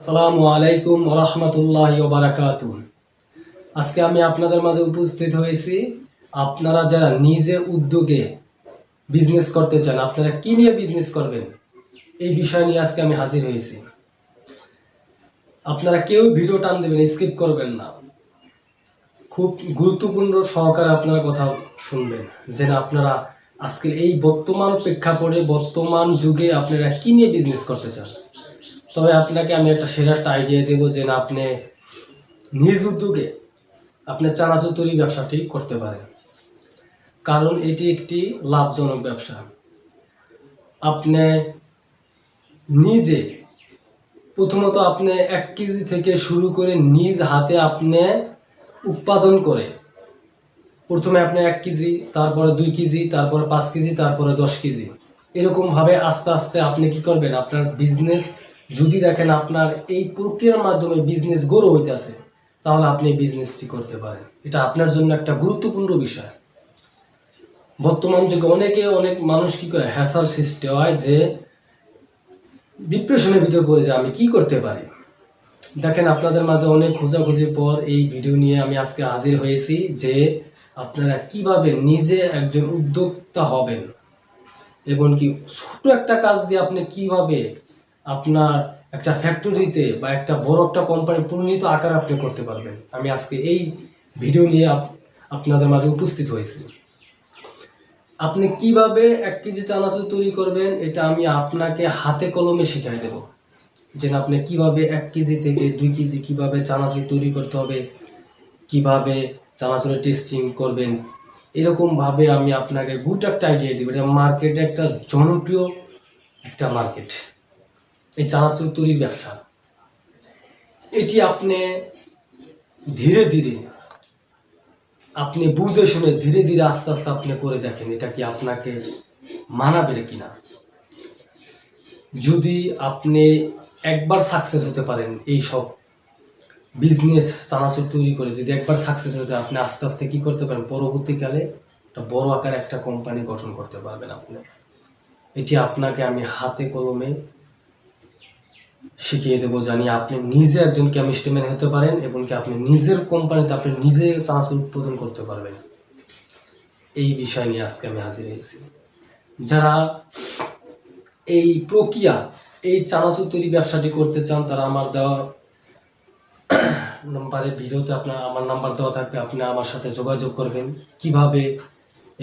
আসসালামু আলাইকুম ওয়া রাহমাতুল্লাহি ওয়া বারাকাতুহু। আজকে আমি আপনাদের মাঝে উপস্থিত হয়েছি। আপনারা যারা নিজে উদ্যোগে বিজনেস করতে চান, আপনারা কি নিয়ে বিজনেস করবেন এই বিষয় নিয়ে আজকে আমি হাজির হয়েছি। আপনারা কেউ ভিডিও টান দেবেন, স্কিপ করবেন না। খুব গুরুত্বপূর্ণ সহকারে আপনারা কথা শুনবেন, যেন আপনারা আজকে এই বর্তমান প্রেক্ষাপটে বর্তমান যুগে আপনারা কি নিয়ে বিজনেস করতে চান। তবে আপনাকে আমি একটা সেরা একটা আইডিয়া দেবো, যে না আপনি নিজ উদ্যোগে আপনি চানাচুর তৈরি ব্যবসাটি করতে পারেন, কারণ এটি একটি লাভজনক ব্যবসা। আপনি নিজে প্রথমত আপনি 1 কেজি থেকে শুরু করে নিজ হাতে আপনি উৎপাদন করে, প্রথমে আপনি 1 কেজি, তারপরে 2 কেজি, তারপরে 5 কেজি, তারপরে 10 কেজি, এরকমভাবে আস্তে আস্তে আপনি কি করবেন, আপনার বিজনেস যদি দেখেন আপনার এই প্রক্রিয়ার মাধ্যমে বিজনেস গ্রো হইতেছে, তাহলে আপনি বিজনেসটি করতে পারেন। এটা আপনার জন্য একটা গুরুত্বপূর্ণ বিষয়। বর্তমান যুগে অনেক মানুষ কি করে, হ্যাসাল সৃষ্টি হয়, যে ডিপ্রেশনের ভিতরে পড়ে যায় আমি কি করতে পারি। দেখেন, আপনাদের মাঝে অনেক খোঁজাখুঁজির পর এই ভিডিও নিয়ে আমি আজকে হাজির হয়েছি, যে আপনারা কিভাবে নিজে একজন উদ্যোক্তা হবেন, এবং কি ছোট একটা কাজ দিয়ে আপনি কিভাবে আপনার একটা ফ্যাক্টরিতে বা একটা বড় একটা কোম্পানি পরিণত আকার আপনি করতে পারবেন। আমি আজকে এই ভিডিও নিয়ে আপনাদের মাঝে উপস্থিত হয়েছি। আপনি কিভাবে 1 কেজি চানাচুর তৈরি করবেন, এটা আমি আপনাকে হাতে কলমে শিখাই দেব, যে আপনি কিভাবে 1 কেজি থেকে 2 কেজি কিভাবে চানাচুর তৈরি করতে হবে, কিভাবে চানাচুরের টেস্টিং করবেন, এরকমভাবে আমি আপনাকে গুড একটা আইডিয়া দেব। এটা মার্কেটে একটা জনপ্রিয় একটা মার্কেট, এই চানাচুর তৈরির ব্যবসা। এটি আপনি ধীরে ধীরে আপনি বুঝে শুনে ধীরে ধীরে আস্তে আস্তে আপনি করে দেখেন, এটা কি আপনাকে মানাবে কিনা। যদি আপনি একবার সাকসেস হতে পারেন এই সব বিজনেস চানাচুর তৈরি করে, যদি একবার সাকসেস হতে আপনি আস্তে আস্তে কি করতে পারেন, পরবর্তীকালে একটা বড় আকারে একটা কোম্পানি গঠন করতে পারবেন আপনি। এটি আপনাকে আমি হাতে কলমে শিখিয়ে দেবো, জানি আপনি নিজে একজন কেমিস্ট্রি ম্যান হতে পারেন, এবং কি আপনি নিজের কোম্পানিতে আপনি নিজে চানাচুর উৎপাদন করতে পারবেন। এই বিষয় নিয়ে আজকে আমি হাজির হয়েছি। যারা এই প্রক্রিয়া এই চানাচুর তৈরি ব্যবসাটি করতে চান, তারা আমার দেওয়া নাম্বারে ভিডিওতে আমার নাম্বার দেওয়া থাকবে, আপনি আমার সাথে যোগাযোগ করবেন, কিভাবে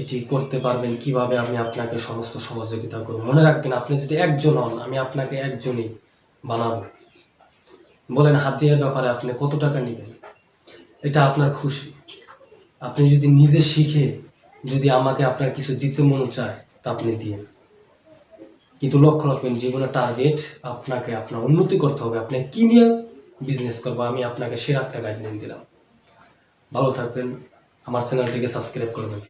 এটি করতে পারবেন, কিভাবে আমি আপনাকে সমস্ত সহযোগিতা করব। মনে রাখবেন, আপনি যদি একজন হন, আমি আপনাকে একজনই বানাবো। বলেন হাতিয়ার ব্যাপারে আপনি কত টাকা নেবেন, এটা আপনার খুশি। আপনি যদি নিজে শিখে যদি আমাকে আপনার কিছু দিতে মন চায়, তা আপনি দিন, কিন্তু লক্ষ্য রাখবেন জীবনের টার্গেট আপনাকে আপনার উন্নতি করতে হবে। আপনি কি নিয়ে বিজনেস করবো, আমি আপনাকে সেরা একটা গাইডলাইন দিলাম। ভালো থাকবেন, আমার চ্যানেলটিকে সাবস্ক্রাইব করবেন।